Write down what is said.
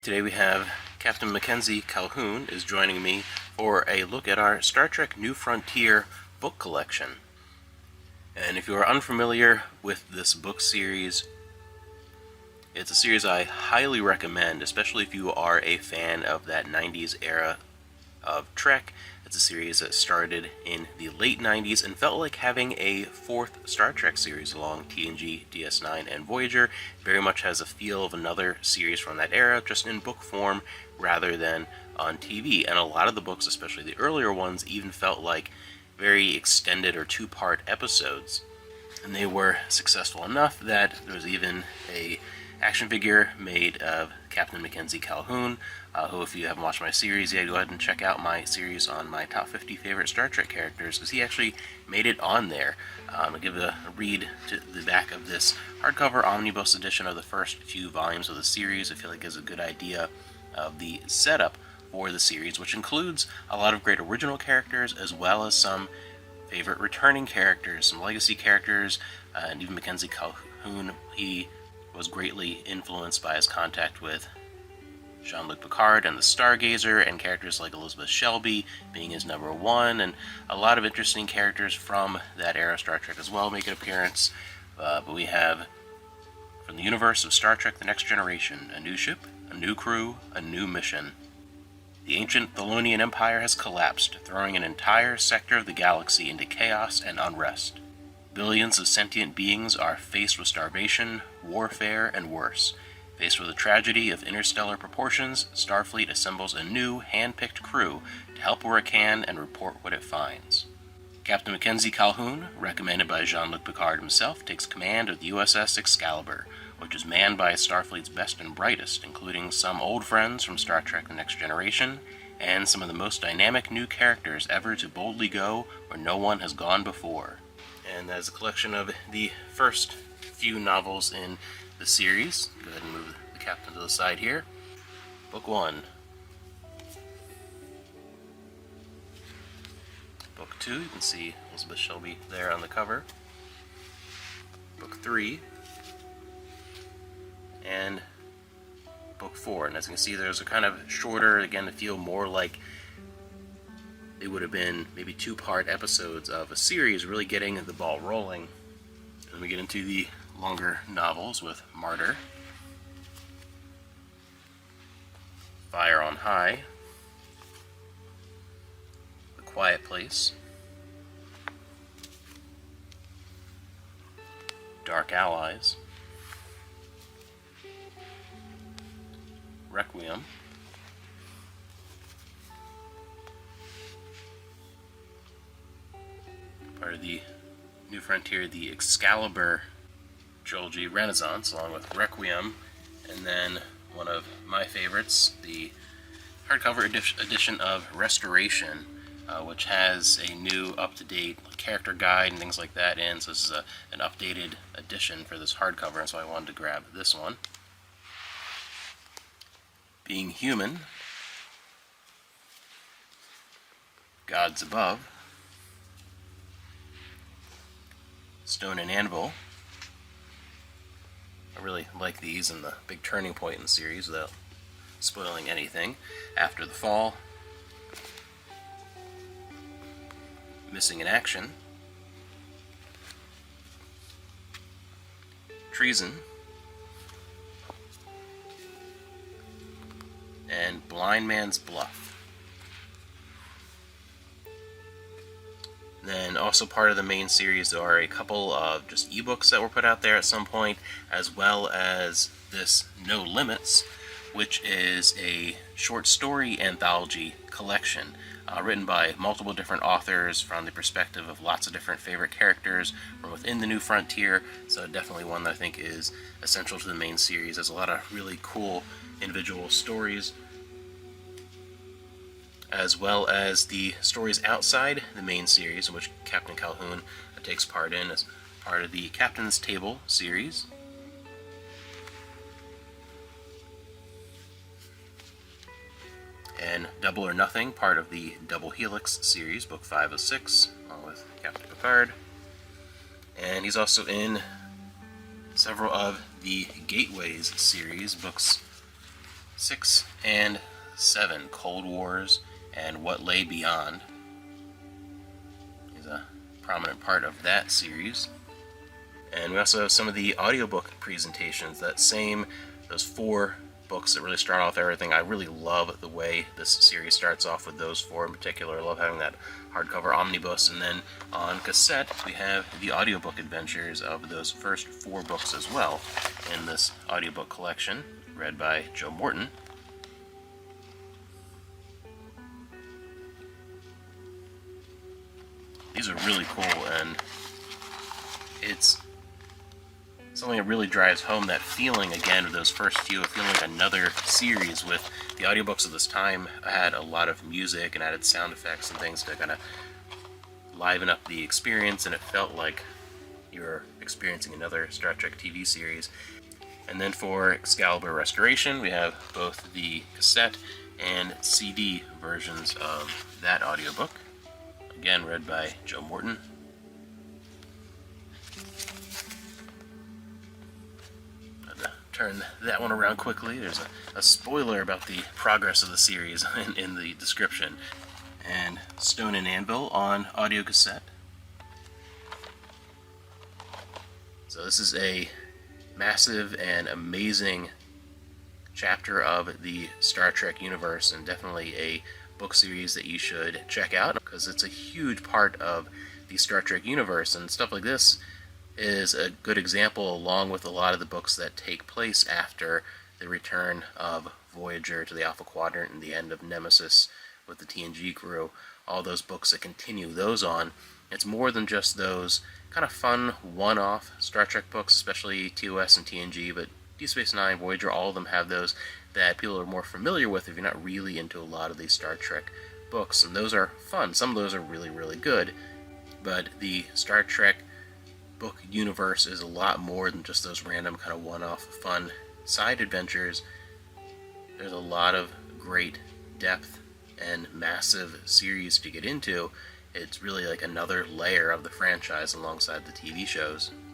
Today we have Captain Mackenzie Calhoun is joining me for a look at our Star Trek New Frontier book collection. And if you are unfamiliar with this book series, it's a series I highly recommend, especially if you are a fan of that 90s era of Trek. It's a series that started in the late 90s and felt like having a fourth Star Trek series along TNG, DS9, and Voyager. Very much has a feel of another series from that era, just in book form rather than on TV. And a lot of the books, especially the earlier ones, even felt like very extended or two-part episodes. And they were successful enough that there was even a action figure made of Captain Mackenzie Calhoun, who, if you haven't watched my series yet, go ahead and check out my series on my top 50 favorite Star Trek characters, because he actually made it on there. I'll give a read to the back of this hardcover omnibus edition of the first few volumes of the series. I feel like it gives a good idea of the setup for the series, which includes a lot of great original characters, as well as some favorite returning characters, some legacy characters, and even Mackenzie Calhoun. He was greatly influenced by his contact with Jean-Luc Picard and the Stargazer, and characters like Elizabeth Shelby being his number one, and a lot of interesting characters from that era of Star Trek as well make an appearance. But we have, from the universe of Star Trek The Next Generation, a new ship, a new crew, a new mission. The ancient Thelonian Empire has collapsed, throwing an entire sector of the galaxy into chaos and unrest. Billions of sentient beings are faced with starvation, warfare, and worse. Faced with a tragedy of interstellar proportions, Starfleet assembles a new, hand-picked crew to help where it can and report what it finds. Captain Mackenzie Calhoun, recommended by Jean-Luc Picard himself, takes command of the USS Excalibur, which is manned by Starfleet's best and brightest, including some old friends from Star Trek The Next Generation, and some of the most dynamic new characters ever to boldly go where no one has gone before. And that is a collection of the first few novels in the series. Go ahead and move the captain to the side here. Book 1. Book 2, you can see Elizabeth Shelby there on the cover. Book 3. And Book 4. And as you can see, there's a kind of shorter, again, to feel more like it would have been maybe two-part episodes of a series, really getting the ball rolling. And we get into the longer novels with Martyr, Fire on High, The Quiet Place, Dark Allies, Requiem, part of the New Frontier, the Excalibur trilogy Renaissance, along with Requiem, and then one of my favorites, the hardcover edition of Restoration, which has a new up-to-date character guide and things like that in. So this is an updated edition for this hardcover, and so I wanted to grab this one. Being Human, Gods Above, Stone and Anvil. I really like these and the big turning point in the series without spoiling anything. After the Fall, Missing in Action, Treason, and Blind Man's Bluff. Then also part of the main series, there are a couple of just ebooks that were put out there at some point, as well as this No Limits, which is a short story anthology collection written by multiple different authors from the perspective of lots of different favorite characters from within the New Frontier. So definitely one that I think is essential to the main series. There's a lot of really cool individual stories, as well as the stories outside the main series, in which Captain Calhoun takes part in as part of the Captain's Table series. And Double or Nothing, part of the Double Helix series, book 5 of 6, along with Captain Picard. And he's also in several of the Gateways series, books 6 and 7, Cold Wars and What Lay Beyond, is a prominent part of that series. And we also have some of the audiobook presentations, those 4 books that really start off everything. I really love the way this series starts off with those 4 in particular. I love having that hardcover omnibus, and then on cassette we have the audiobook adventures of those first 4 books as well in this audiobook collection, read by Joe Morton. These are really cool, and it's something that really drives home that feeling again of those first few, feeling like another series. With the audiobooks of this time had a lot of music and added sound effects and things to kind of liven up the experience, and it felt like you were experiencing another Star Trek TV series. And then for Excalibur Restoration, we have both the cassette and CD versions of that audiobook, again read by Joe Morton. Turn that one around quickly. There's a spoiler about the progress of the series in the description. And Stone and Anvil on audio cassette. So this is a massive and amazing chapter of the Star Trek universe, and definitely a book series that you should check out because it's a huge part of the Star Trek universe, and stuff like this is a good example, along with a lot of the books that take place after the return of Voyager to the Alpha Quadrant and the end of Nemesis with the TNG crew. All those books that continue those on. It's more than just those kind of fun one-off Star Trek books, especially TOS and TNG, but Deep Space Nine, Voyager, all of them have those that people are more familiar with if you're not really into a lot of these Star Trek books, and those are fun. Some of those are really, really good, but the Star Trek book universe is a lot more than just those random kind of one-off fun side adventures. There's a lot of great depth and massive series to get into. It's really like another layer of the franchise alongside the TV shows.